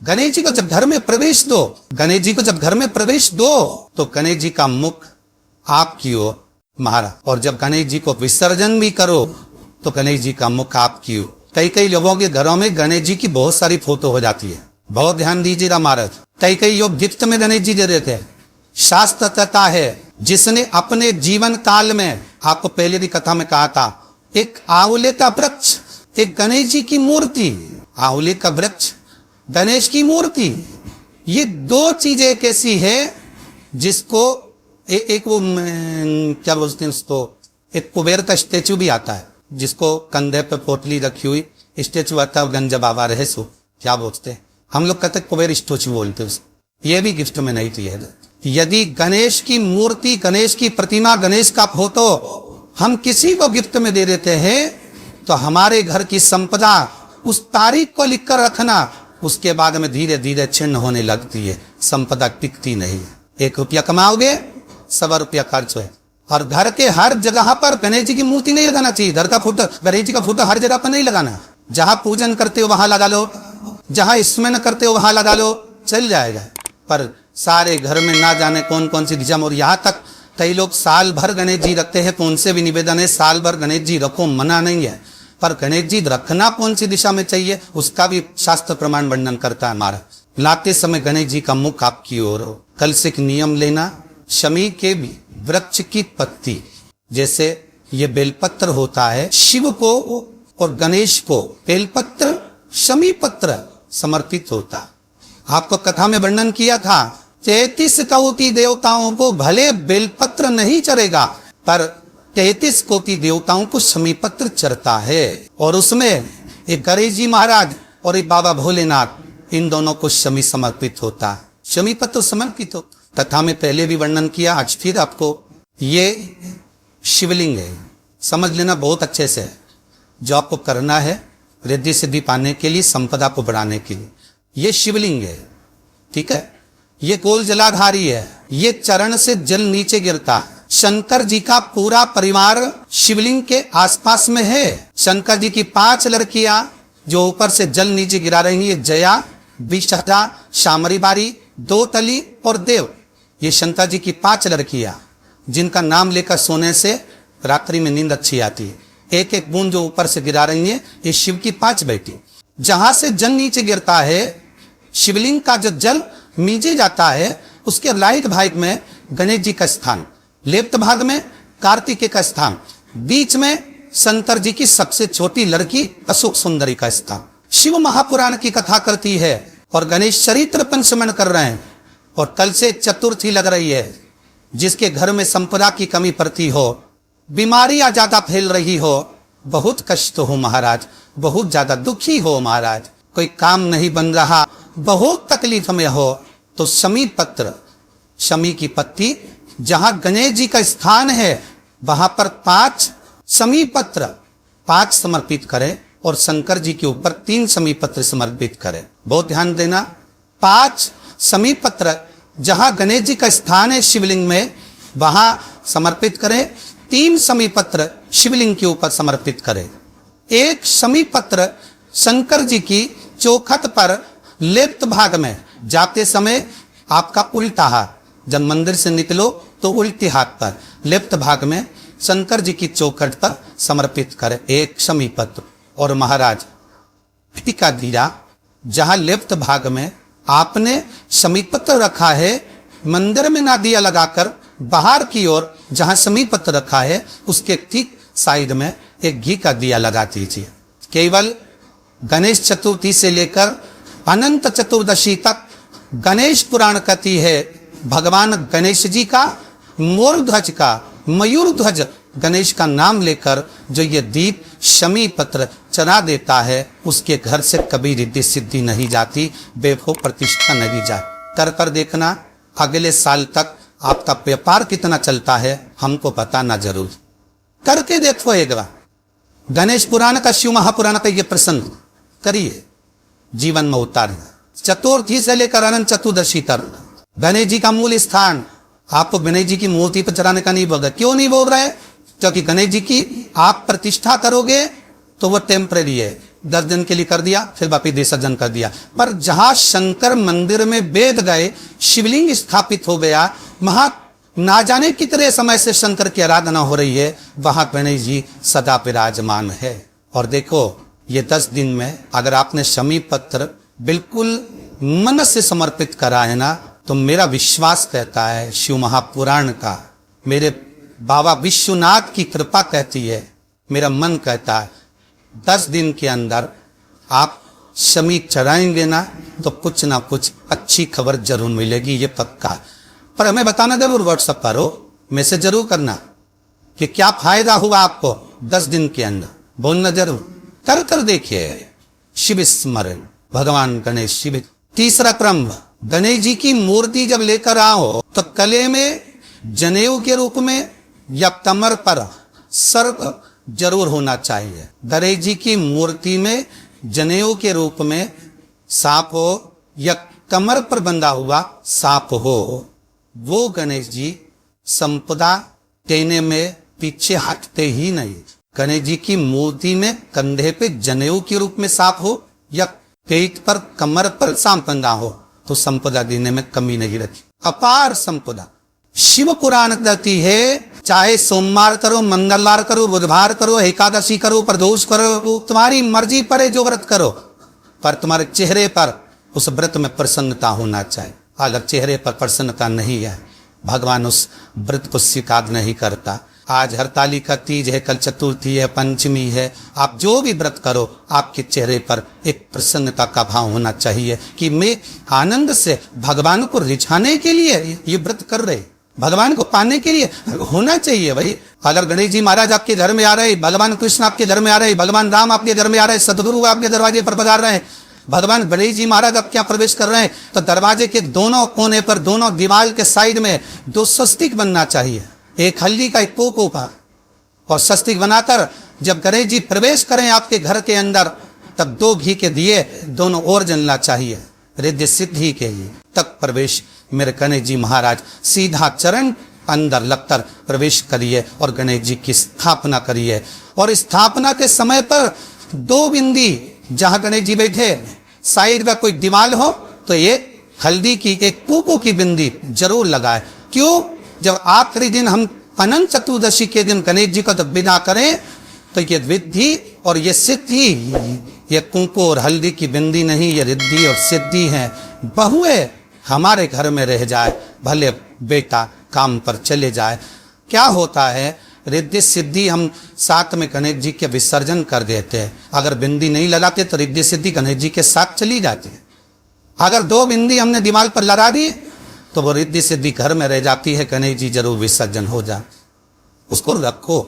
गणेश जी को जब घर में प्रवेश दो, गणेश जी को जब घर में प्रवेश दो तो गणेश जी का मुख आपकी ओर महाराज, और जब गणेश जी को विसर्जन भी करो तो गणेश जी का मुख आपकी ओर। कई कई लोगों के घरों में गणेश जी की बहुत सारी फोटो हो जाती है, बहुत ध्यान दीजिएगा महाराज। कई कई लोग गिफ्ट में गणेश जी दे देते हैं। शास्त्र कहता है, जिसने अपने जीवन काल में, आपको पहले की कथा में कहा था, एक आंवले का वृक्ष, एक गणेश जी की मूर्ति, आंवले का वृक्ष, गणेश की मूर्ति, ये दो चीजें एक ऐसी है जिसको एक वो क्या बोलते हैं उसको, एक कुबेर का स्टेचू भी आता है जिसको कंधे पे पोटली रखी हुई स्टेचू आता है, गंज बाबा रहे सो क्या बोलते हैं हम लोग, कहते कुबेर स्टेचू बोलते हैं उसको। ये भी गिफ्ट में नहीं दिए। यदि गणेश की मूर्ति, गणेश की प्रतिमा, गणेश का फोटो हम किसी को गिफ्ट में दे देते हैं तो हमारे घर की संपदा उस तारीख को लिखकर रखना, उसके बाद में धीरे धीरे छिन्न होने लगती है, संपदा टिकती नहीं। 1 रुपया कमाओगे 100 रुपया खर्च है। और घर के हर जगह पर गणेश जी की मूर्ति नहीं लगाना चाहिए। घर का फोटो, गणेश जी का फोटो हर जगह पर नहीं लगाना। जहां पूजन करते हो वहां लगा लो, जहां स्मरण करते हो वहां लगा लो, चल जाएगा। पर सारे घर में ना जाने कौन कौन सी दिशा में, और यहाँ तक कई लोग साल भर गणेश जी रखते हैं, तो उनसे भी निवेदन है साल भर गणेश जी रखो, मना नहीं है, पर गणेश जी रखना कौन सी दिशा में चाहिए उसका भी शास्त्र प्रमाण वर्णन करता है हमारा। लाते समय गणेश जी का मुख आपकी ओर हो। कल से एक नियम लेना, शमी के वृक्ष की पत्ती, जैसे ये बेलपत्र होता है, शिव को और गणेश को बेलपत्र, शमी पत्र समर्पित होता। आपको कथा में वर्णन किया था, 33 कोटि देवताओं को भले बेलपत्र नहीं चढ़ेगा, पर 33 कोटि देवताओं को शमी पत्र चढ़ता है। और उसमें एक गणेश जी महाराज और एक बाबा भोलेनाथ, इन दोनों को शमी समर्पित होता, शमी पत्र समर्पित हो। कथा में पहले भी वर्णन किया, आज फिर आपको, ये शिवलिंग है, समझ लेना बहुत अच्छे से। जो आपको करना है रिद्धि सिद्धि पाने के लिए, संपदा को बढ़ाने के लिए, ये शिवलिंग है, ठीक है। ये गोल जलाधारी है, ये चरण से जल नीचे गिरता। शंकर जी का पूरा परिवार शिवलिंग के आसपास में है। शंकर जी की 5 लड़कियां जो ऊपर से जल नीचे गिरा रही है, जया, विषहरा, शामरी बारी, 2 तली और देव, ये शंकर जी की 5 लड़कियां जिनका नाम लेकर सोने से रात्रि में नींद अच्छी आती है। एक एक बूंद जो ऊपर से गिरा रही है, ये शिव की 5 बेटी। जहां से जल नीचे गिरता है, शिवलिंग का जो जल नीचे जाता है, उसके राइट भाग में गणेश जी का स्थान, लेफ्ट भाग में कार्तिकेय का स्थान, बीच में शंकर जी की सबसे छोटी लड़की अशोक सुंदरी का स्थान। शिव महापुराण की कथा करती है और गणेश चरित्र पंचमन कर रहे हैं। और कल से चतुर्थी लग रही है। जिसके घर में संपदा की कमी पड़ती हो, बीमारियां ज्यादा फैल रही हो, बहुत कष्ट हो महाराज, बहुत ज्यादा दुखी हो महाराज, कोई काम नहीं बन रहा, बहुत तकलीफ में हो, तो शमी पत्र, शमी की पत्ती, जहां गणेश जी का स्थान है वहां पर 5 शमी पत्र 5 समर्पित करें और शंकर जी के ऊपर 3 शमी पत्र समर्पित करें। बहुत ध्यान देना, 5 शमी पत्र जहां गणेश जी का स्थान है शिवलिंग में, वहां समर्पित करें। 3 शमी पत्र शिवलिंग के ऊपर समर्पित करें। 1 शमी पत्र शंकर जी की चौखट पर लेफ्ट भाग में, जाते समय आपका उल्टा हाथ, जब मंदिर से निकलो तो उल्टे हाथ पर लेफ्ट भाग में शंकर जी की चौखट पर समर्पित करें 1 शमी पत्र। और महाराज का दिया, जहां लेफ्ट भाग में आपने शमी पत्र रखा है, मंदिर में ना दिया लगाकर बाहर की ओर जहां शमी पत्र रखा है, उसके ठीक साइड में एक घी का दिया लगा दीजिए। केवल गणेश चतुर्थी से लेकर अनंत चतुर्दशी तक गणेश पुराण कहती है, भगवान गणेश जी का, मोर ध्वज का, मयूर ध्वज गणेश का नाम लेकर जो ये दीप शमी पत्र चढ़ा देता है, उसके घर से कभी रिद्धि सिद्धि नहीं जाती, वैभव प्रतिष्ठा नहीं जाती। कर देखना, अगले साल तक आपका व्यापार कितना चलता है हमको बताना जरूर, करके देखो एक बार। गणेश पुराण का, शिव महापुराण का ये प्रसंग करिए, जीवन में उतारना। चतुर्थी से लेकर अनंत चतुर्दशी तक गणेश जी का मूल स्थान, आपको गणेश जी की मूर्ति पर चढ़ाने का नहीं बोल। क्यों नहीं बोल रहे? क्योंकि गणेश जी की आप प्रतिष्ठा करोगे तो वो टेम्परेरी है, 10 दिन के लिए कर दिया, फिर वापिस विसर्जन कर दिया। पर जहां शंकर मंदिर में वेद गए, शिवलिंग स्थापित हो गया, वहां ना जाने कितने समय से शंकर की आराधना हो रही है, वहां गणेश जी सदा विराजमान है। और देखो ये 10 दिन में अगर आपने शमी पत्र बिल्कुल मन से समर्पित करा है ना, तो मेरा विश्वास कहता है, शिव महापुराण का, मेरे बाबा विश्वनाथ की कृपा कहती है, मेरा मन कहता है 10 दिन के अंदर आप शमी चढ़ाएंगे ना, तो कुछ ना कुछ अच्छी खबर जरूर मिलेगी, ये पक्का। पर हमें बताना जरूर, व्हाट्सएप पर हो, मैसेज जरूर करना कि क्या फायदा हुआ आपको 10 दिन के अंदर, बोलना जरूर। कर देखिए शिव स्मरण, भगवान गणेश शिव। तीसरा क्रम, गणेश जी की मूर्ति जब लेकर आओ तो गले में जनेऊ के रूप में या कमर पर सर्प जरूर होना चाहिए। गणेश जी की मूर्ति में जनेऊ के रूप में सांप हो या कमर पर बंधा हुआ सांप हो, वो गणेश जी संपदा देने में पीछे हटते ही नहीं। गणेश जी की मूर्ति में कंधे पे जनेऊ के रूप में सांप हो या पेट पर कमर पर सांप बंधा हो, तो संपदा देने में कमी नहीं रखी, अपार संपदा। शिव पुराण कहती है, चाहे सोमवार करो, मंगलवार करो, बुधवार करो, एकादशी करो, प्रदोष करो, तुम्हारी मर्जी पर है जो व्रत करो, पर तुम्हारे चेहरे पर उस व्रत में प्रसन्नता होना चाहिए। अगर चेहरे पर प्रसन्नता नहीं है, भगवान उस व्रत को स्वीकार नहीं करता। आज हरतालिका तीज है, कल चतुर्थी है, पंचमी है, आप जो भी व्रत करो, आपके चेहरे पर एक प्रसन्नता का भाव होना चाहिए कि मैं आनंद से भगवान को रिझाने के लिए ये व्रत कर रहे, भगवान को पाने के लिए होना चाहिए भाई। अगर गणेश जी महाराज आपके घर में आ रहे, भगवान कृष्ण आपके घर में आ रहे, भगवान राम आपके घर में आ रहे, सदगुरु आपके दरवाजे पर पधार रहे हैं, भगवान गणेश जी महाराज आपके यहाँ प्रवेश कर रहे हैं, तो दरवाजे के दोनों कोने पर, दोनों दीवार के साइड में 2 स्वस्तिक बनना चाहिए, एक हल्दी का, एक पोको का, और स्वस्तिक बनाकर जब गणेश जी प्रवेश करें आपके घर के अंदर, तब 2 घी के दिए दोनों ओर जलना चाहिए, रिद्धि सिद्धि के लिए। तक प्रवेश मेरे गणेश जी महाराज सीधा चरण अंदर लगकर प्रवेश करिए और गणेश जी की स्थापना करिए। और स्थापना के समय पर 2 बिंदी जहां गणेश जी बैठे साइड में कोई दीवार हो, तो ये हल्दी की, एक पोको की बिंदी जरूर लगाए। क्यों? जब आखिरी दिन हम अनंत चतुर्दशी के दिन गणेश जी को जब विदा करें, तो ये विद्धि और ये सिद्धि, ये कुंकू और हल्दी की बिंदी नहीं, ये रिद्धि और सिद्धि है। बहुएं हमारे घर में रह जाए, भले बेटा काम पर चले जाए, क्या होता है, रिद्धि सिद्धि हम साथ में गणेश जी के विसर्जन कर देते हैं। अगर बिंदी नहीं लगाते तो रिद्धि सिद्धि गणेश जी के साथ चली जाती है। अगर 2 बिंदी हमने दिमाग पर लगा दी, तो वो रिद्धि सिद्धि घर में रह जाती है, गणेश जी जरूर विसर्जन हो जाए। उसको रखो।